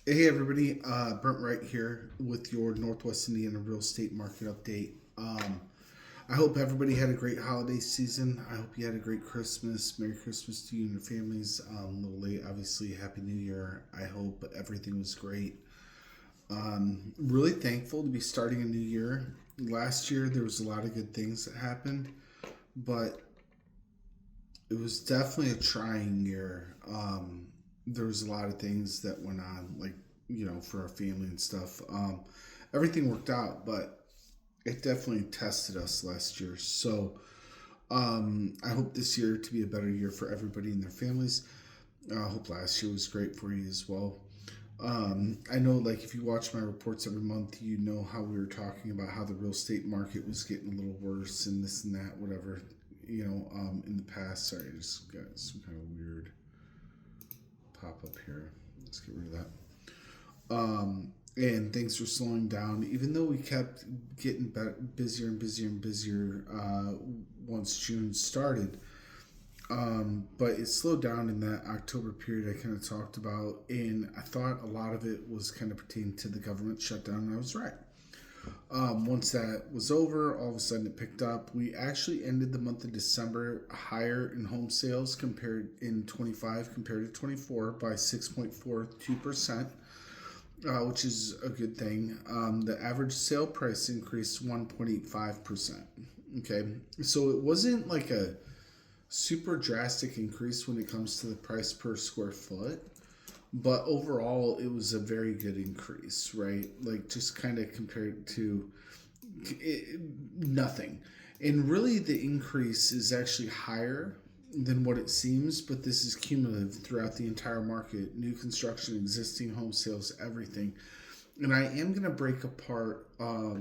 Hey everybody, Brent Wright here with your Northwest Indiana real estate market update. I hope everybody had a great holiday season. I hope you had a great Christmas. Merry Christmas to you and your families. A little late, obviously. Happy New Year. I hope everything was great. Really thankful to be starting a new year. Last year there was a lot of good things that happened, but it was definitely a trying year. There was a lot of things that went on, like for our family and stuff. Everything worked out, but it definitely tested us last year. So I hope this year to be a better year for everybody and their families. I hope last year was great for you as well. I know, like, if you watch my reports every month, you know how we were talking about how the real estate market was getting a little worse and this and that, whatever. In the past. Sorry, I just got some kind of weird pop up here. Let's get rid of that. And things were slowing down, even though we kept getting busier and busier and busier once June started. But it slowed down in that October period I kind of talked about, and I thought a lot of it was kind of pertaining to the government shutdown, and I was right. Once that was over, all of a sudden it picked up. We actually ended the month of December higher in home sales compared in 25 compared to 24 by 6.42%, which is a good thing. The average sale price increased 1.85%. Okay, so it wasn't like a super drastic increase when it comes to the price per square foot, but overall it was a very good increase, right? Like, just kind of compared to nothing. And really the increase is actually higher than what it seems, but this is cumulative throughout the entire market: new construction, existing home sales, everything. And I am going to break apart a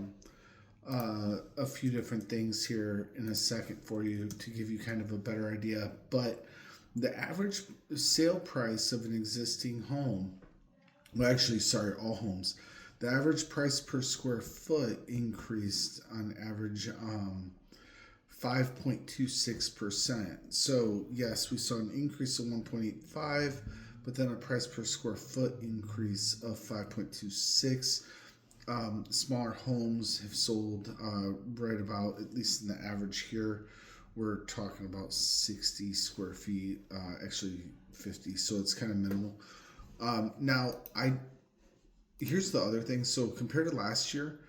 few different things here in a second for you to give you kind of a better idea. But the average sale price of an existing home, well, actually, sorry, all homes, the average price per square foot increased on average 5.26%. So, yes, we saw an increase of 1.85, but then a price per square foot increase of 5.26. Smaller homes have sold right about, at least in the average here, we're talking about 60 square feet, actually 50, so it's kind of minimal. Now, here's the other thing. So compared to last year,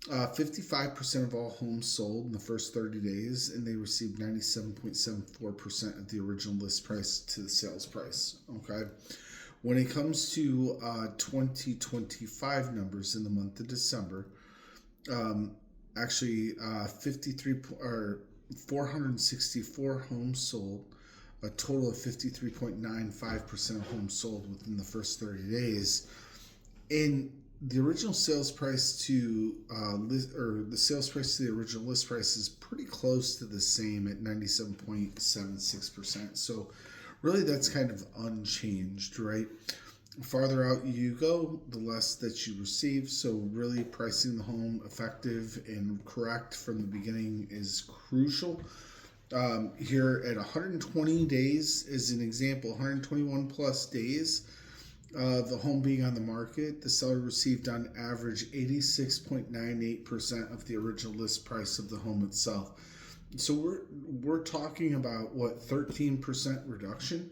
55% of all homes sold in the first 30 days, and they received 97.74% of the original list price to the sales price. Okay. When it comes to 2025 numbers in the month of December, actually 53 or 464 homes sold, a total of 53.95% of homes sold within the first 30 days. And the original sales price to the sales price to the original list price is pretty close to the same at 97.76%. So really that's kind of unchanged, right? Farther out you go, the less that you receive. So really pricing the home effective and correct from the beginning is crucial. Here at 120 days, as an example, 121 plus days of the home being on the market, the seller received on average 86.98% of the original list price of the home itself. So we're talking about what, 13% reduction.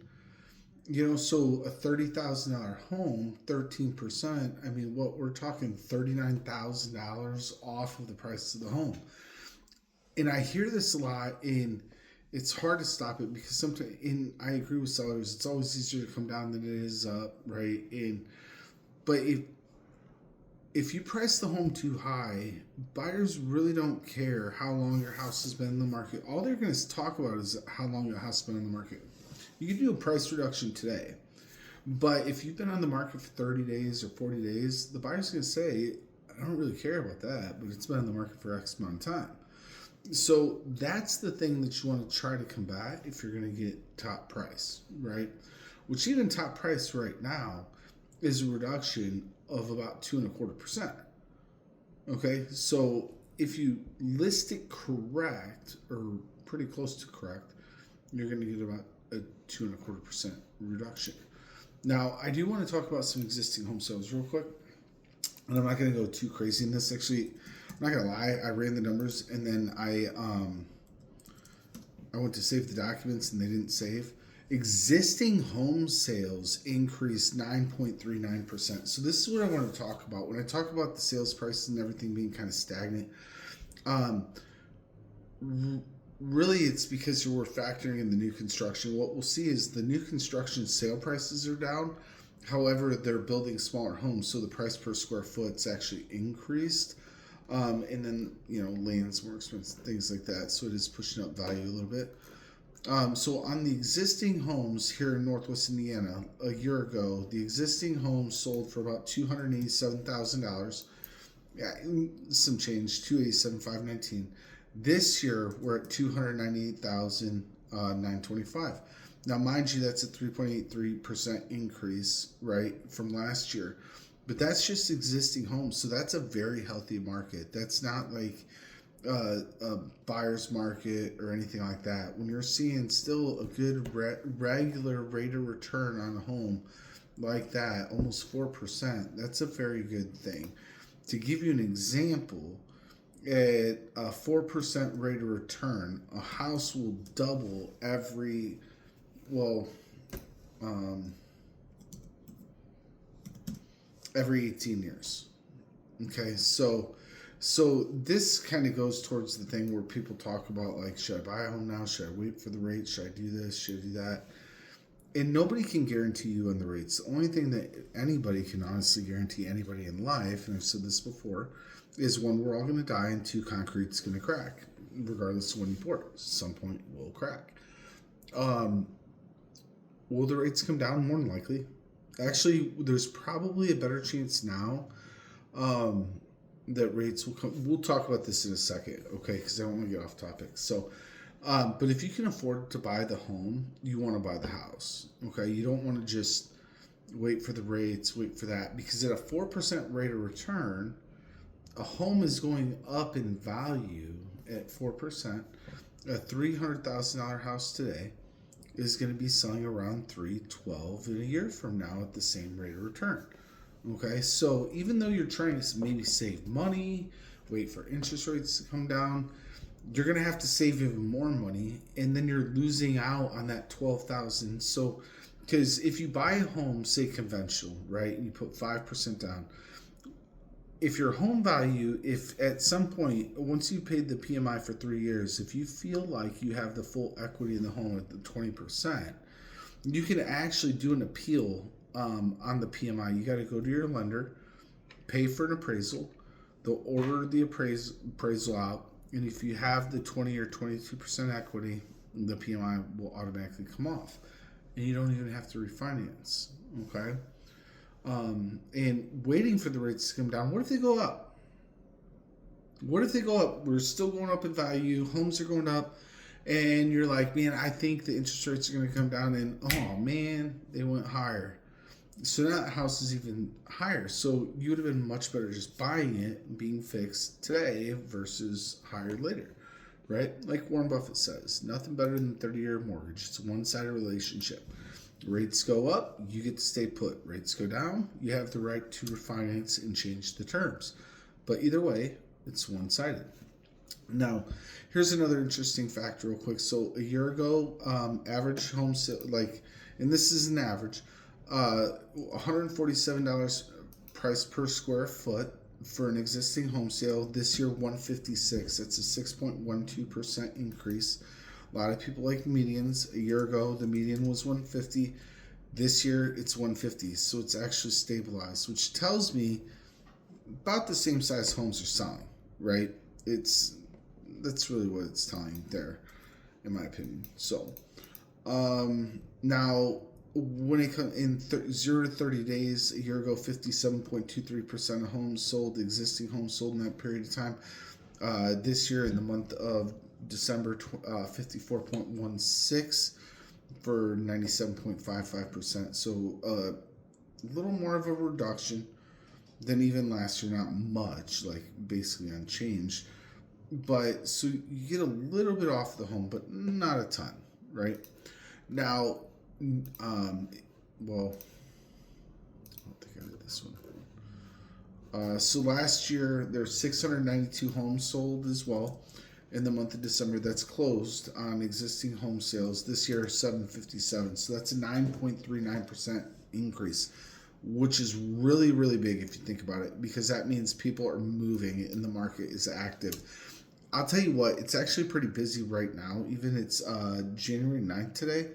So a $30,000 home, 13%. I mean, what we're talking, $39,000 off of the price of the home. And I hear this a lot, and it's hard to stop it because sometimes, and I agree with sellers, it's always easier to come down than it is up, right? But if you price the home too high, buyers really don't care how long your house has been in the market. All they're going to talk about is how long your house has been in the market. You can do a price reduction today, but if you've been on the market for 30 days or 40 days, the buyer's going to say, I don't really care about that, but it's been on the market for X amount of time. So that's the thing that you want to try to combat if you're going to get top price, right? Which even top price right now is a reduction of about 2.25%. Okay, so if you list it correct or pretty close to correct, you're going to get about a 2.25% reduction. Now, I do want to talk about some existing home sales real quick, and I'm not going to go too crazy in this. Actually, I'm not going to lie. I ran the numbers, and then I went to save the documents, and they didn't save. Existing home sales increased 9.39%. So this is what I want to talk about. When I talk about the sales prices and everything being kind of stagnant, um, really it's because we're factoring in the new construction. What we'll see is the new construction sale prices are down. However, they're building smaller homes, so the price per square foot's actually increased. And then, land's more expensive, things like that. So it is pushing up value a little bit. So on the existing homes here in Northwest Indiana, a year ago, the existing homes sold for about $287,000. Yeah, some change, 287,519. This year, we're at 298,925. Now, mind you, that's a 3.83% increase, right, from last year. But that's just existing homes, so that's a very healthy market. That's not like a buyer's market or anything like that. When you're seeing still a good regular rate of return on a home like that, almost 4%, that's a very good thing. To give you an example, at a 4% rate of return, a house will double every 18 years. Okay, so this kind of goes towards the thing where people talk about, like, should I buy a home now? Should I wait for the rate? Should I do this? Should I do that? And nobody can guarantee you on the rates. The only thing that anybody can honestly guarantee anybody in life, and I've said this before, is one, we're all going to die, and two, concrete's going to crack, regardless of when you pour it. At some point, it will crack. Will the rates come down? More than likely. Actually, there's probably a better chance now that rates will come. We'll talk about this in a second, okay? Because I don't want to get off topic. So, but if you can afford to buy the home, you want to buy the house, okay? You don't want to just wait for the rates, wait for that, because at a 4% rate of return, a home is going up in value at 4%. A $300,000 house today is going to be selling around $312 in a year from now at the same rate of return. Okay, so even though you're trying to maybe save money, wait for interest rates to come down, you're going to have to save even more money, and then you're losing out on that $12,000. So, because if you buy a home, say conventional, right, and you put 5% down, if your home value, if at some point, once you paid the PMI for 3 years, if you feel like you have the full equity in the home at the 20%, you can actually do an appeal on the PMI. You got to go to your lender, pay for an appraisal. They'll order the appraisal out, and if you have the 20 or 22% equity, the PMI will automatically come off, and you don't even have to refinance. Okay. And waiting for the rates to come down. What if they go up? What if they go up? We're still going up in value. Homes are going up. And you're like, man, I think the interest rates are going to come down. And, oh, man, they went higher. So now the house is even higher. So you would have been much better just buying it and being fixed today versus higher later, right? Like Warren Buffett says, nothing better than a 30-year mortgage. It's a one-sided relationship. Rates go up, you get to stay put. Rates go down, you have the right to refinance and change the terms. But either way, it's one-sided. Now, here's another interesting fact real quick. So a year ago, average home sale, and this is an average, $147 price per square foot for an existing home sale. This year, $156. That's a 6.12% increase. A lot of people like medians. A year ago, the median was 150. This year, it's 150. So it's actually stabilized, which tells me about the same size homes are selling, right? That's really what it's telling there, in my opinion. So now, when it comes in 0 to 30 days, a year ago, 57.23% of homes sold, existing homes sold in that period of time. This year, in the month of December, 54.16 for 97.55%. So a little more of a reduction than even last year. Not much, like basically unchanged. But so you get a little bit off the home, but not a ton, right? Now, don't think I did this one. So last year there's 692 homes sold as well in the month of December. That's closed on existing home sales. This year 757. So that's a 9.39% increase, which is really, really big if you think about it, because that means people are moving and the market is active. I'll tell you what, it's actually pretty busy right now. Even it's January 9th today.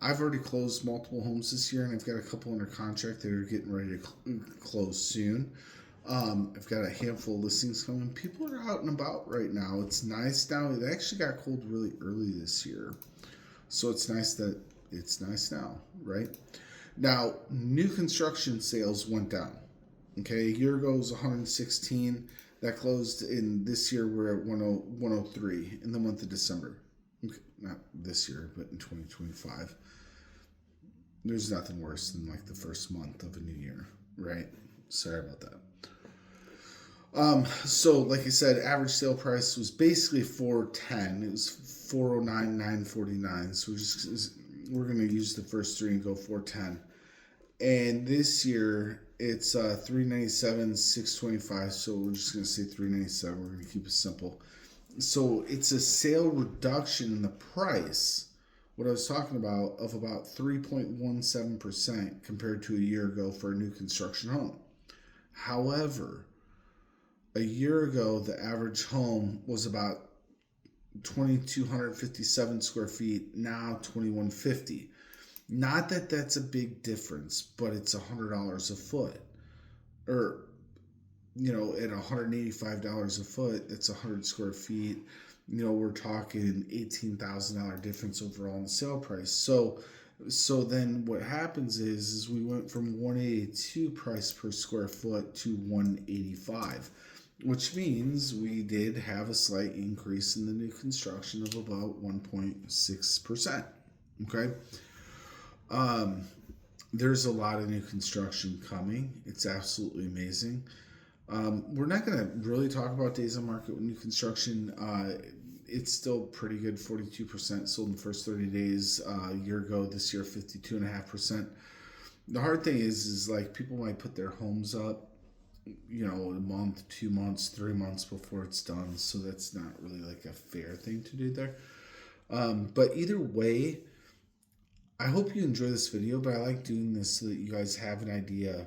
I've already closed multiple homes this year, and I've got a couple under contract that are getting ready to close soon. I've got a handful of listings coming. People are out and about right now. It's nice now. It actually got cold really early this year, so it's nice that it's nice now, right? Now, new construction sales went down. Okay, a year ago it was 116. That closed in this year. We're at 103 in the month of December. Okay, not this year, but in 2025. There's nothing worse than like the first month of a new year, right? Sorry about that. So like I said, average sale price was basically 410. It was 409,949. So we're gonna use the first three and go 410. And this year it's 397, 625. So we're just gonna say 397. We're gonna keep it simple. So it's a sale reduction in the price, what I was talking about, of about 3.17% compared to a year ago for a new construction home. However, a year ago, the average home was about 2,257 square feet, now 2,150. Not that that's a big difference, but it's $100 a foot. Or, at $185 a foot, that's 100 square feet. We're talking $18,000 difference overall in the sale price. So then what happens is we went from 182 price per square foot to 185. Which means we did have a slight increase in the new construction of about 1.6%. Okay. There's a lot of new construction coming. It's absolutely amazing. We're not going to really talk about days on market with new construction. It's still pretty good. 42% sold in the first 30 days. A year ago, this year, 52.5%. The hard thing is like people might put their homes up a month, 2 months, 3 months before it's done. So that's not really like a fair thing to do there. But either way, I hope you enjoy this video, but I like doing this so that you guys have an idea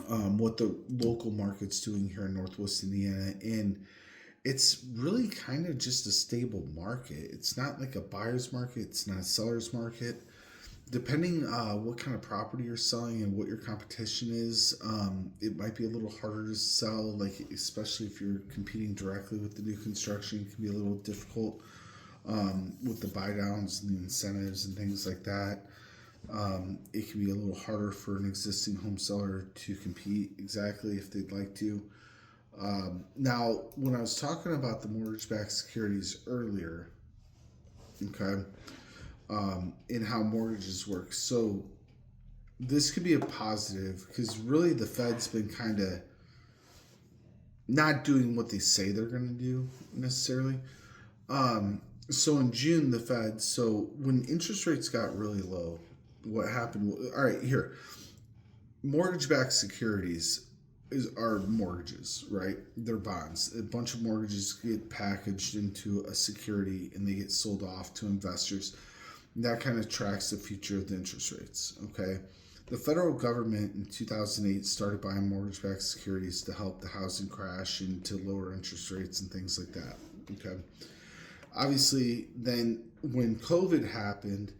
what the local market's doing here in Northwest Indiana. And it's really kind of just a stable market. It's not like a buyer's market. It's not a seller's market. Depending what kind of property you're selling and what your competition is, it might be a little harder to sell, like especially if you're competing directly with the new construction. It can be a little difficult with the buy downs and the incentives and things like that. It can be a little harder for an existing home seller to compete exactly if they'd like to. Now, when I was talking about the mortgage-backed securities earlier, okay, in how mortgages work. So this could be a positive because really the Fed's been kind of not doing what they say they're going to do necessarily. So in June, the Fed, so when interest rates got really low, what happened? All right, here, mortgage-backed securities are mortgages, right? They're bonds. A bunch of mortgages get packaged into a security and they get sold off to investors. That kind of tracks the future of the interest rates, okay? The federal government in 2008 started buying mortgage-backed securities to help the housing crash and to lower interest rates and things like that, okay? Obviously, then when COVID happened,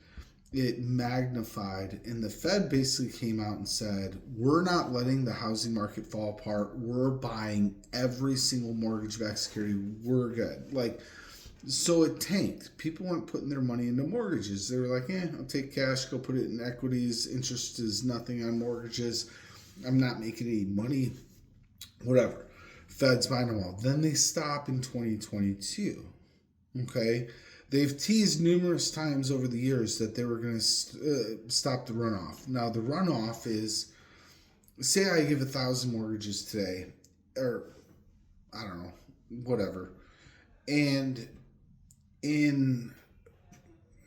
it magnified, and the Fed basically came out and said, we're not letting the housing market fall apart. We're buying every single mortgage-backed security. We're good. So it tanked. People weren't putting their money into mortgages. They were like, I'll take cash, go put it in equities. Interest is nothing on mortgages. I'm not making any money. Whatever. Fed's buying them all. Then they stop in 2022. Okay? They've teased numerous times over the years that they were going to stop the runoff. Now, the runoff is, say I give 1,000 mortgages today, or I don't know, whatever. And in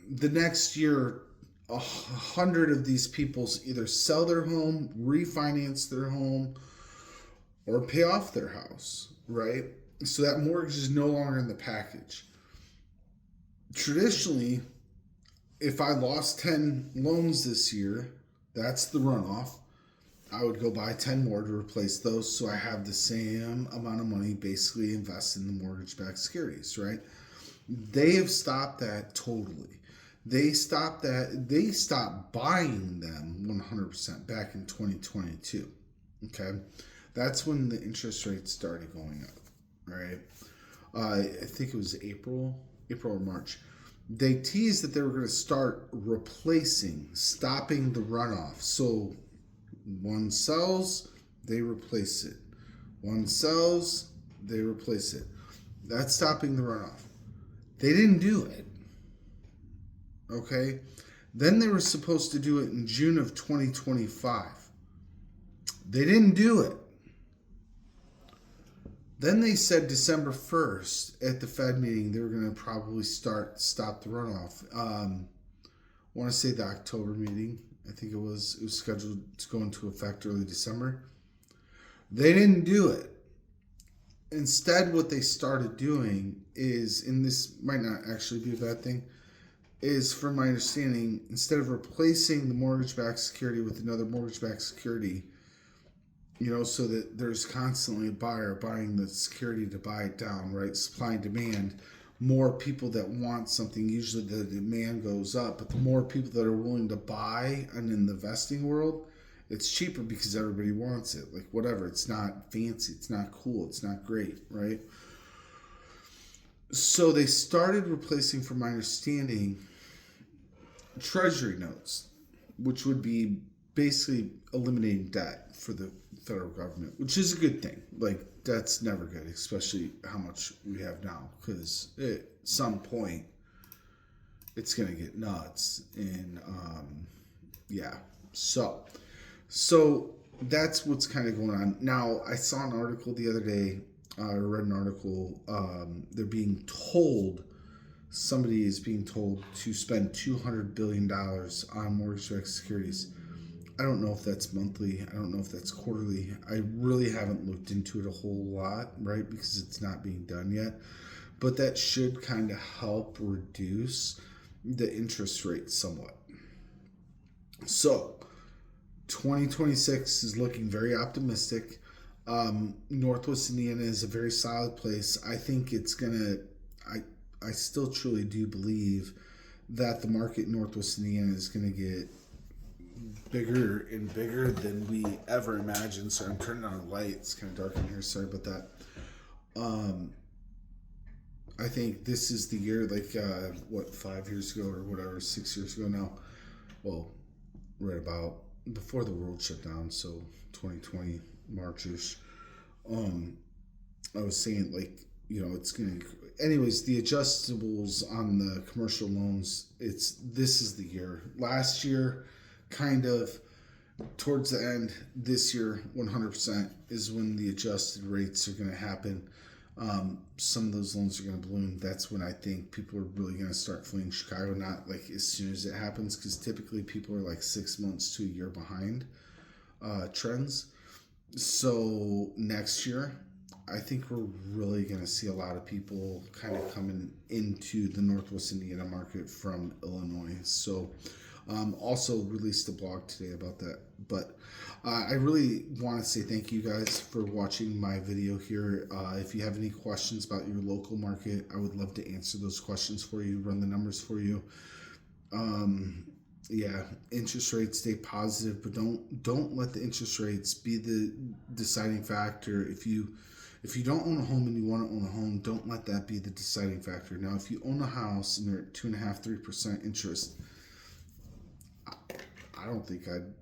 the next year, 100 of these people either sell their home, refinance their home, or pay off their house, right? So that mortgage is no longer in the package. Traditionally, if I lost 10 loans this year, that's the runoff. I would go buy 10 more to replace those so I have the same amount of money basically invest in the mortgage-backed securities, right? They have stopped that totally. They stopped that. They stopped buying them 100% back in 2022. Okay. That's when the interest rates started going up, right? I think it was April or March. They teased that they were going to start stopping the runoff. So one sells, they replace it. One sells, they replace it. That's stopping the runoff. They didn't do it. Okay? Then they were supposed to do it in June of 2025. They didn't do it. Then they said December 1st at the Fed meeting they were going to probably stop the runoff. I want to say the October meeting. I think it was scheduled to go into effect early December. They didn't do it. Instead, what they started doing is, and this might not actually be a bad thing, is from my understanding, instead of replacing the mortgage-backed security with another mortgage-backed security, so that there's constantly a buyer buying the security to buy it down, right? Supply and demand. More people that want something, usually the demand goes up, but the more people that are willing to buy, and in the vesting world, it's cheaper because everybody wants it. Like whatever, it's not fancy, it's not cool, it's not great, right? So they started replacing, from my understanding, treasury notes, which would be basically eliminating debt for the federal government, which is a good thing. Like that's never good, especially how much we have now, because at some point it's gonna get nuts. And yeah, so that's what's kind of going on now. I saw an article the other day. I read an article. Somebody is being told to spend $200 billion on mortgage-backed securities. I don't know if that's monthly. I don't know if that's quarterly. I really haven't looked into it a whole lot, right? Because it's not being done yet. But that should kind of help reduce the interest rate somewhat. So 2026 is looking very optimistic. Northwest Indiana is a very solid place. I think it's gonna. I still truly do believe that the market in Northwest Indiana is gonna get bigger and bigger than we ever imagined. So I'm turning on a light. It's kind of dark in here. Sorry about that. I think this is the year, 5 years ago or whatever, 6 years ago now. Well, right about before the world shut down, so 2020 Marchish. I was saying it's gonna. Anyways, the adjustables on the commercial loans. This is the year. Last year, kind of towards the end. This year, 100% is when the adjusted rates are going to happen. Some of those loans are going to balloon. That's when I think people are really going to start fleeing Chicago. Not like as soon as it happens, because typically people are like 6 months to a year behind trends. So next year, I think we're really going to see a lot of people kind of coming into the Northwest Indiana market from Illinois. So also released a blog today about that. But I really want to say thank you guys for watching my video here. If you have any questions about your local market, I would love to answer those questions for you, run the numbers for you. Interest rates stay positive, but don't let the interest rates be the deciding factor. If you don't own a home and you want to own a home, don't let that be the deciding factor. Now, if you own a house and you're at 2.5-3% interest, I don't think I'd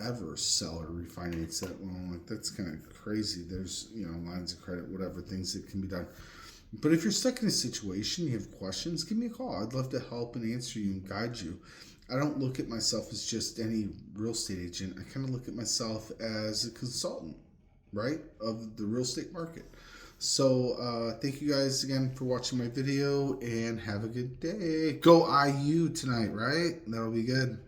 ever sell or refinance that loan. Like that's kind of crazy. There's lines of credit, whatever things that can be done. But if you're stuck in a situation, you have questions, give me a call. I'd love to help and answer you and guide you. I don't look at myself as just any real estate agent. I kind of look at myself as a consultant, right, of the real estate market. So thank you guys again for watching my video, and have a good day. Go IU tonight, right? That'll be good.